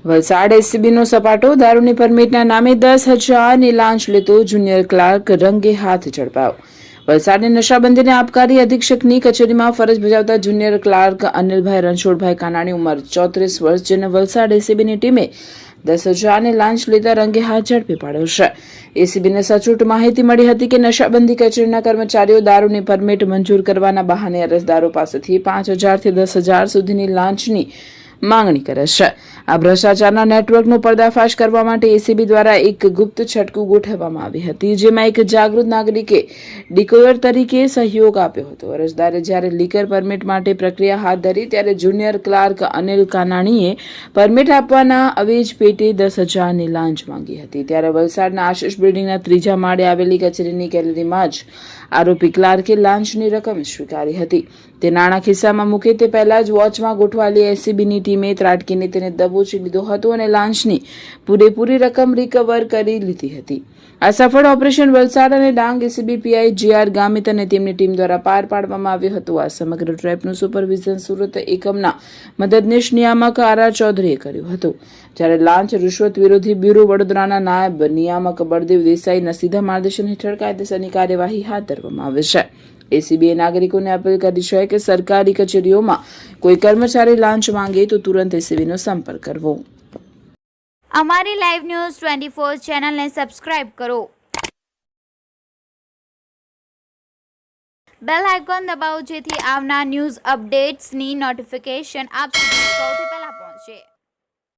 વલસાડ એસીબીનો સપાટો. દારૂની પરમિટના નામે 10,000ની લાંચ લેતો જુનિયર ક્લાર્ક રંગે હાથ ઝડપાયો. વલસાડની નશાબંધીને આબકારી અધિક્ષકની કચેરીમાં ફરજ બજાવતા જુનિયર ક્લાર્ક અનિલભાઈ રણછોડભાઈ કાનાણી ઉંમર 34 વર્ષ, જેને વલસાડ એસીબીની ટીમે 10,000ની લાંચ લેતા રંગે હાથ ઝડપી પાડ્યો છે. એસીબીને સચોટ માહિતી મળી હતી કે નશાબંધી કચેરીના કર્મચારીઓ દારૂની પરમિટ મંજૂર કરવાના બહાને અરજદારો પાસેથી 5,000થી 10,000 સુધીની લાંચની માંગણી કરે છે. આ ભ્રષ્ટાચારના નેટવર્કનો પર્દાફાશ કરવા માટે એસીબી દ્વારા એક ગુપ્ત છટકું ગોઠવવામાં આવી હતી, જેમાં એક જાગૃત નાગરિકે ડિકોયર તરીકે સહયોગ આપ્યો હતો. અરજદારે જ્યારે લીકર પરમિટ માટે પ્રક્રિયા હાથ ધરી ત્યારે જુનિયર ક્લાર્ક અનિલ કાનાણીએ પરમિટ આપવાના અવેજ પેટે 10,000ની લાંચ માંગી હતી. ત્યારે વલસાડના આશીષ બિલ્ડિંગના 3જા માળે આવેલી કચેરીની ગેલેરીમાં જ આરોપી ક્લાર્કે લાંચની રકમ સ્વીકારી હતી. તે નાણાં ખિસ્સામાં મૂકે તે પહેલા જ વોચમાં ગોઠવાયેલી એસીબીની ટીમે ત્રાટકીને તેને દબોચી લીધો હતો અને લાંચની પૂરેપૂરી રકમ રિકવર કરી લીધી હતી. આ સફળ ઓપરેશન વલસાડ અને Dang ACB PI GR Gamit અને તેમની ટીમ દ્વારા પાર પાડવામાં આવ્યું હતું. આ સમગ્ર ટ્રેપનું સુપરવિઝન સુરત એકમના મદદનીશ નિયામક આર ચૌધરીએ કર્યું હતું, જ્યારે લાંચ રૂશ્વત વિરોધી બ્યુરો વડોદરાના નાયબ નિયામક બળદેવ દેસાઈના સીધા માર્ગદર્શન હેઠળ કાયદેસરની કાર્યવાહી હાથ ધરવામાં આવે છે. એસીબીએ નાગરિકોને અપીલ કરી છે કે સરકારી કચેરીઓમાં કોઈ કર્મચારી લાંચ માંગે તો તુરંત એસીબીનો સંપર્ક કરવો. અમારી લાઈવ ન્યૂઝ 24 ચેનલને સબસ્ક્રાઇબ કરો. બેલ આઇકોન દબાવો જેથી આવનાર ન્યૂઝ અપડેટ્સની નોટિફિકેશન આપ સુધી સૌથી પહેલા પહોંચે.